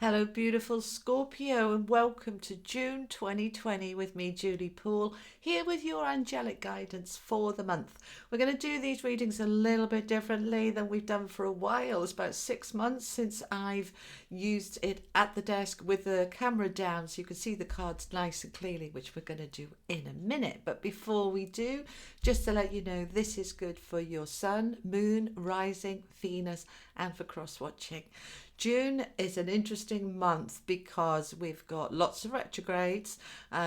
Hello, beautiful Scorpio, and welcome to June 2020 with me, Julie Poole, here with your angelic guidance for the month. We're going to do these readings a little bit differently than we've done for a while. It's about 6 months since I've used it at the desk with the camera down so you can see the cards nice and clearly, which we're going to do in a minute. But before we do, just to let you know, this is good for your sun, moon, rising, Venus, and for cross-watching. June is an interesting month because we've got lots of retrogrades.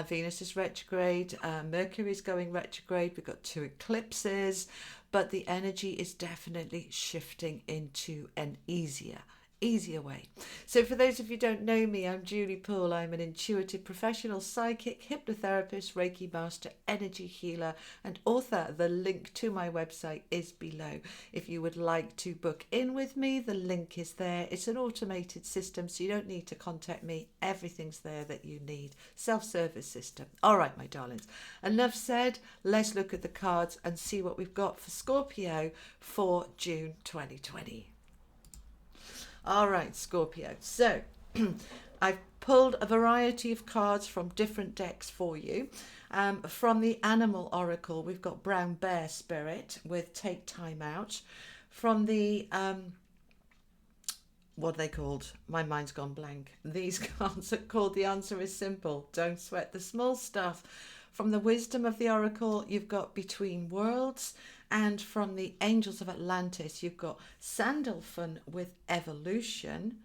Venus is retrograde, Mercury is going retrograde, we've got 2 eclipses, but the energy is definitely shifting into an easier way. So for those of you who don't know me, I'm Julie Poole. I'm an intuitive professional psychic, hypnotherapist, Reiki master, energy healer, and author. The link to my website is below. If you would like to book in with me, the link is there. It's an automated system, so you don't need to contact me. Everything's there that you need. Self-service system. All right, my darlings. Enough said. Let's look at the cards and see what we've got for Scorpio for June 2020. All right, Scorpio. So I've pulled a variety of cards from different decks for you. From the Animal Oracle, we've got Brown Bear Spirit with Take Time Out. From the, what are they called? My mind's gone blank. These cards are called The Answer is Simple. Don't sweat the small stuff. From the Wisdom of the Oracle, you've got Between Worlds. And from the Angels of Atlantis, you've got Sandalphon with Evolution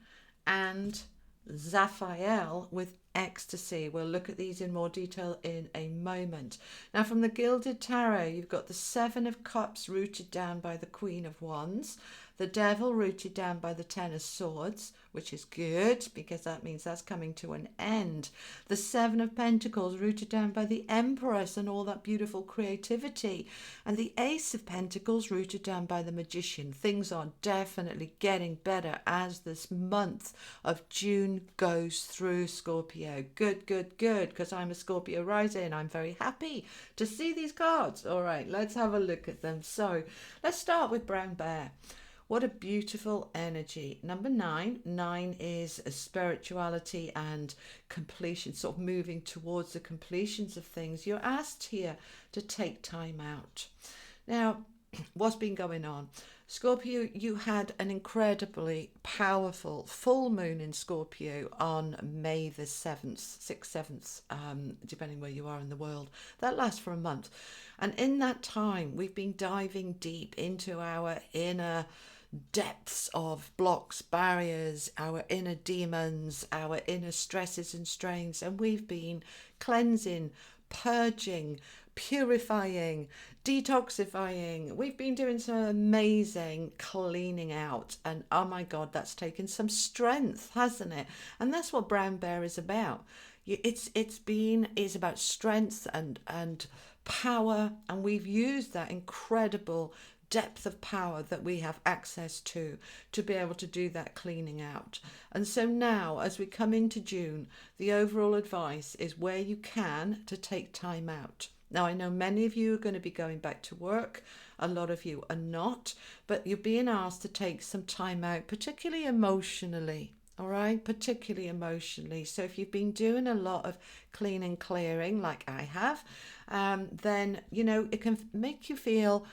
and Zaphael with Ecstasy. We'll look at these in more detail in a moment. Now, from the Gilded Tarot, you've got the 7 of Cups rooted down by the Queen of Wands, the Devil rooted down by the 10 of Swords, which is good because that means that's coming to an end. The 7 of Pentacles rooted down by the Empress and all that beautiful creativity. And the Ace of Pentacles rooted down by the Magician. Things are definitely getting better as this month of June goes through, Scorpio. Good, because I'm a Scorpio rising and I'm very happy to see these cards. All right, let's have a look at them. So let's start with Brown Bear. What a beautiful energy. Number 9. 9 is a spirituality and completion, sort of moving towards the completions of things. You're asked here to take time out. Now, what's been going on? Scorpio, you had an incredibly powerful full moon in Scorpio on May the 7th, 6th, 7th, depending where you are in the world. That lasts for a month. And in that time, we've been diving deep into our inner depths of blocks, barriers, our inner demons, our inner stresses and strains, and we've been cleansing, purging, purifying, detoxifying. We've been doing some amazing cleaning out, and oh my god, that's taken some strength, hasn't it? And that's what Brown Bear is about. It's about strength and power, and we've used that incredible depth of power that we have access to be able to do that cleaning out. And so now, as we come into June, the overall advice is where you can to take time out. Now, I know many of you are going to be going back to work. A lot of you are not, but you're being asked to take some time out, particularly emotionally. All right, particularly emotionally. So if you've been doing a lot of cleaning, clearing like I have, then, you know, it can make you feel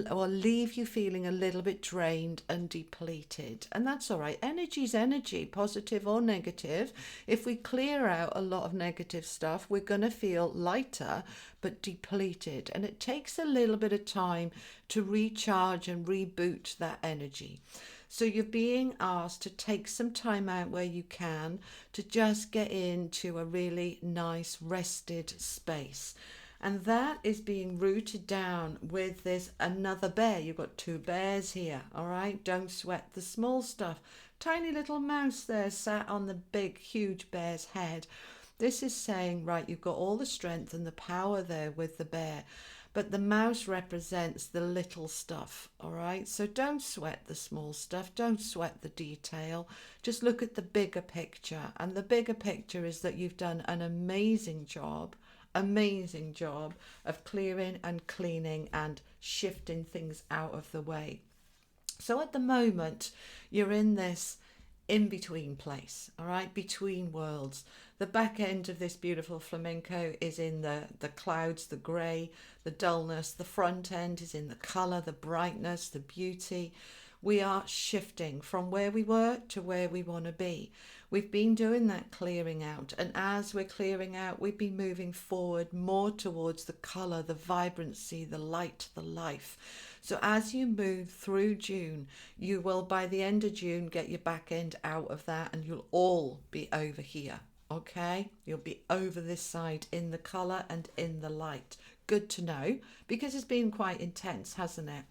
or leave you feeling a little bit drained and depleted. And that's all right. Energy's energy, positive or negative. If we clear out a lot of negative stuff, we're going to feel lighter but depleted. And it takes a little bit of time to recharge and reboot that energy. So you're being asked to take some time out where you can to just get into a really nice rested space. And that is being rooted down with this another bear. You've got 2 bears here, all right? Don't sweat the small stuff. Tiny little mouse there sat on the big, huge bear's head. This is saying, right, you've got all the strength and the power there with the bear, but the mouse represents the little stuff, all right? So don't sweat the small stuff. Don't sweat the detail. Just look at the bigger picture. And the bigger picture is that you've done an amazing job of clearing and cleaning and shifting things out of the way. So at the moment, you're in this in between place, all right, between worlds. The back end of this beautiful flamenco is in the clouds, the grey, the dullness. The front end is in the colour, the brightness, the beauty. We are shifting from where we were to where we want to be. We've been doing that clearing out, and as we're clearing out, we've been moving forward more towards the colour, the vibrancy, the light, the life. So as you move through June, you will, by the end of June, get your back end out of that, and you'll all be over here. Okay, you'll be over this side in the colour and in the light. Good to know, because it's been quite intense, hasn't it?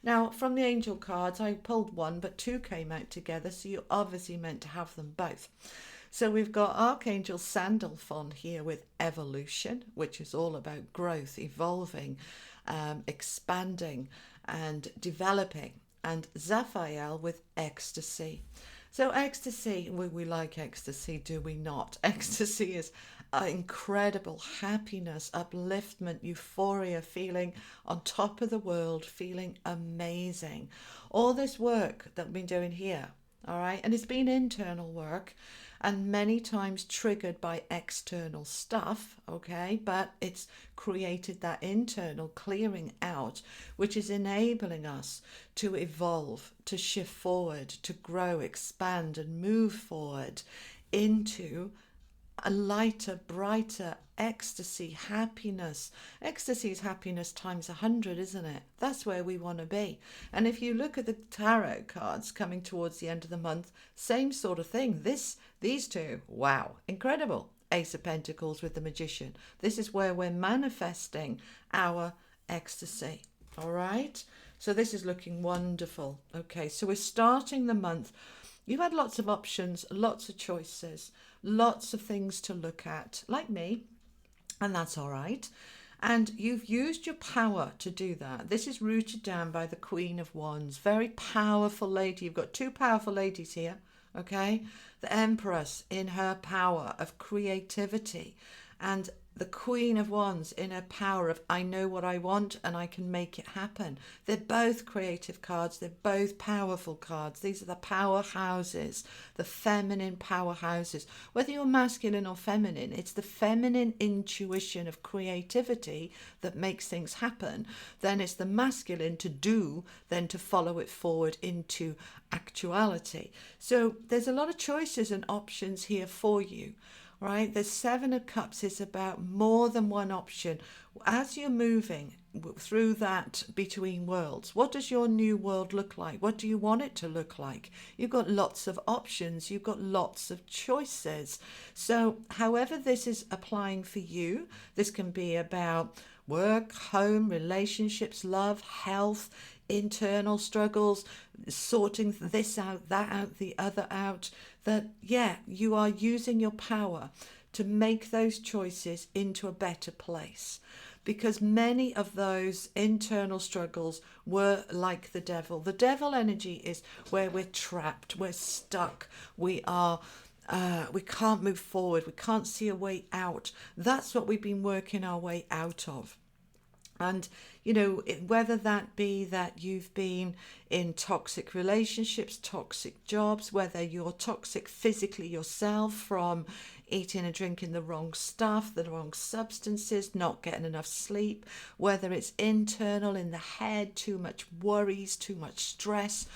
Now, from the angel cards, I pulled one, but two came out together, so you're obviously meant to have them both. So we've got Archangel Sandalphon here with evolution, which is all about growth, evolving, expanding and developing, and Zaphael with ecstasy. So ecstasy, we like ecstasy, do we not? Ecstasy is incredible happiness, upliftment, euphoria, feeling on top of the world, feeling amazing. All this work that we've been doing here, all right, and it's been internal work and many times triggered by external stuff, okay, but it's created that internal clearing out, which is enabling us to evolve, to shift forward, to grow, expand and move forward into a lighter, brighter ecstasy, happiness. Ecstasy is happiness times 100, isn't it? That's where we want to be. And if you look at the tarot cards coming towards the end of the month, same sort of thing. These two, wow, incredible. Ace of Pentacles with the Magician. This is where we're manifesting our ecstasy. All right. So this is looking wonderful. Okay, so we're starting the month. You've had lots of options, lots of choices, lots of things to look at, like me, and that's all right. And you've used your power to do that. This is rooted down by the Queen of Wands. Very powerful lady. You've got two powerful ladies here, okay? The Empress in her power of creativity, and the Queen of Wands in her power of I know what I want and I can make it happen. They're both creative cards. They're both powerful cards. These are the powerhouses, the feminine powerhouses. Whether you're masculine or feminine, it's the feminine intuition of creativity that makes things happen. Then it's the masculine to do, then to follow it forward into actuality. So there's a lot of choices and options here for you. Right, the Seven of Cups is about more than one option. As you're moving through that between worlds, what does your new world look like? What do you want it to look like? You've got lots of options. You've got lots of choices. So however this is applying for you, this can be about work, home, relationships, love, health, internal struggles, sorting this out, that out, the other out. That, yeah, you are using your power to make those choices into a better place, because many of those internal struggles were like the devil. The devil energy is where we're trapped, we're stuck, we can't move forward, we can't see a way out. That's what we've been working our way out of. And, you know, whether that be that you've been in toxic relationships, toxic jobs, whether you're toxic physically yourself from eating and drinking the wrong stuff, the wrong substances, not getting enough sleep, whether it's internal in the head, too much worries, too much stress,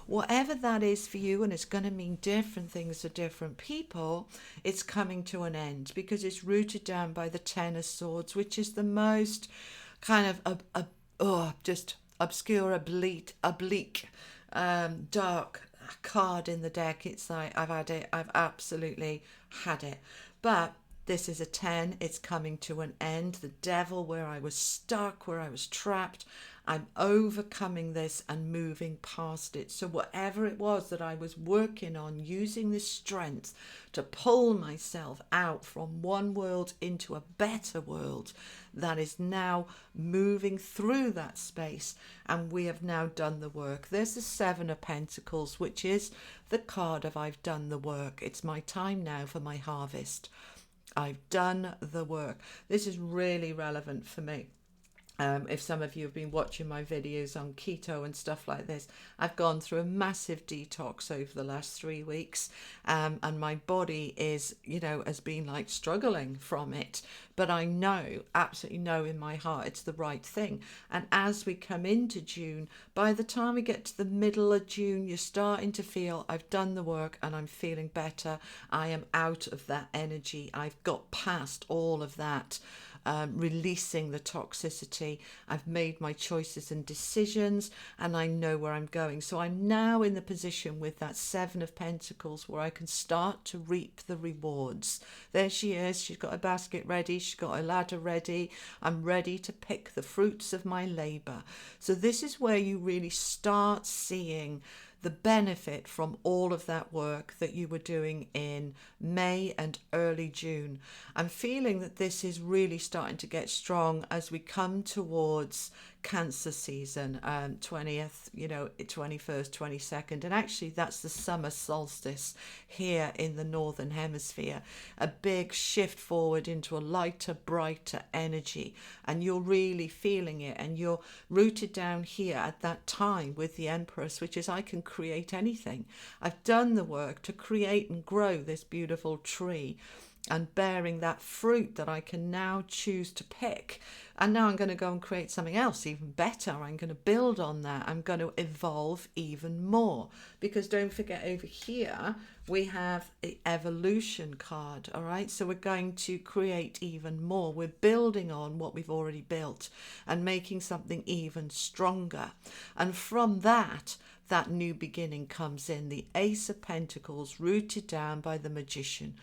whatever that is for you, and it's going to mean different things to different people, it's coming to an end because it's rooted down by the Ten of Swords, which is the most kind of just obscure, oblique, dark card in the deck. It's like, I've had it, I've absolutely had it. But this is a 10, it's coming to an end. The devil, where I was stuck, where I was trapped, I'm overcoming this and moving past it. So whatever it was that I was working on, using this strength to pull myself out from one world into a better world, that is now moving through that space, and we have now done the work. There's the Seven of Pentacles, which is the card of I've done the work. It's my time now for my harvest. I've done the work. This is really relevant for me. If some of you have been watching my videos on keto and stuff like this, I've gone through a massive detox over the last 3 weeks, and my body is, has been like struggling from it. But I know, absolutely know in my heart, it's the right thing. And as we come into June, by the time we get to the middle of June, you're starting to feel, I've done the work and I'm feeling better. I am out of that energy. I've got past all of that. Releasing the toxicity. I've made my choices and decisions, and I know where I'm going. So I'm now in the position with that Seven of Pentacles where I can start to reap the rewards. There she is. She's got a basket ready. She's got a ladder ready. I'm ready to pick the fruits of my labor. So this is where you really start seeing the benefit from all of that work that you were doing in May and early June. I'm feeling that this is really starting to get strong as we come towards Cancer season, 20th, 21st, 22nd, and actually that's the summer solstice here in the Northern Hemisphere. A big shift forward into a lighter, brighter energy, and you're really feeling it, and you're rooted down here at that time with the Empress, which is I can create anything. I've done the work to create and grow this beautiful tree and bearing that fruit that I can now choose to pick. And now I'm going to go and create something else even better. I'm going to build on that. I'm going to evolve even more. Because don't forget, over here, we have the evolution card, all right? So we're going to create even more. We're building on what we've already built and making something even stronger. And from that new beginning comes in the Ace of Pentacles, rooted down by the Magician.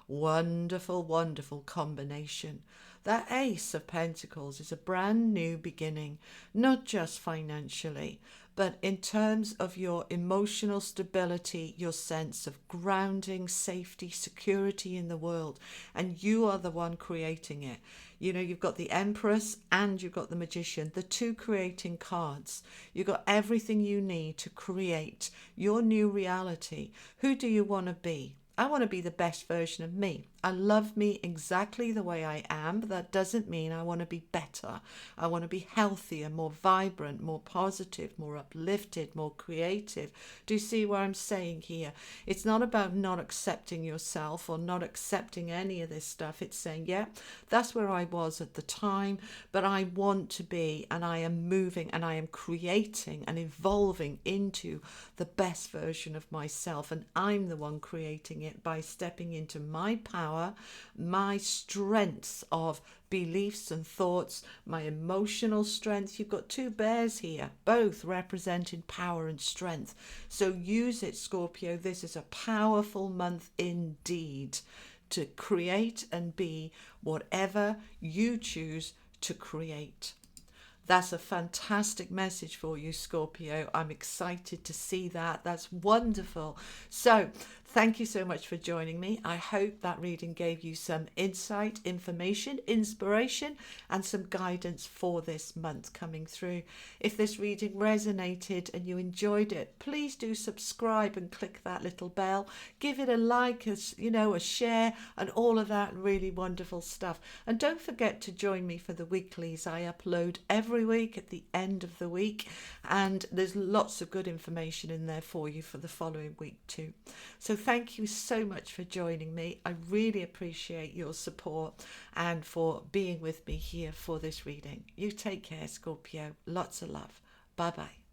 Wonderful, wonderful combination. That Ace of Pentacles is a brand new beginning, not just financially, but in terms of your emotional stability, your sense of grounding, safety, security in the world. And you are the one creating it. You've got the Empress and you've got the Magician, the two creating cards. You've got everything you need to create your new reality. Who do you want to be? I want to be the best version of me. I love me exactly the way I am, but that doesn't mean I want to be better. I want to be healthier, more vibrant, more positive, more uplifted, more creative. Do you see what I'm saying here? It's not about not accepting yourself or not accepting any of this stuff. It's saying, yeah, that's where I was at the time, but I want to be, and I am moving and I am creating and evolving into the best version of myself. And I'm the one creating it by stepping into my power, my strengths of beliefs and thoughts, my emotional strength. You've got two bears here, both representing power and strength. So use it, Scorpio. This is a powerful month indeed to create and be whatever you choose to create. That's a fantastic message for you, Scorpio. I'm excited to see that. That's wonderful. So thank you so much for joining me. I hope that reading gave you some insight, information, inspiration, and some guidance for this month coming through. If this reading resonated and you enjoyed it, please do subscribe and click that little bell. Give it a like, a share, and all of that really wonderful stuff. And don't forget to join me for the weeklies. I upload every week at the end of the week, and there's lots of good information in there for you for the following week too. So thank you so much for joining me. I really appreciate your support and for being with me here for this reading. You take care, Scorpio. Lots of love. Bye bye.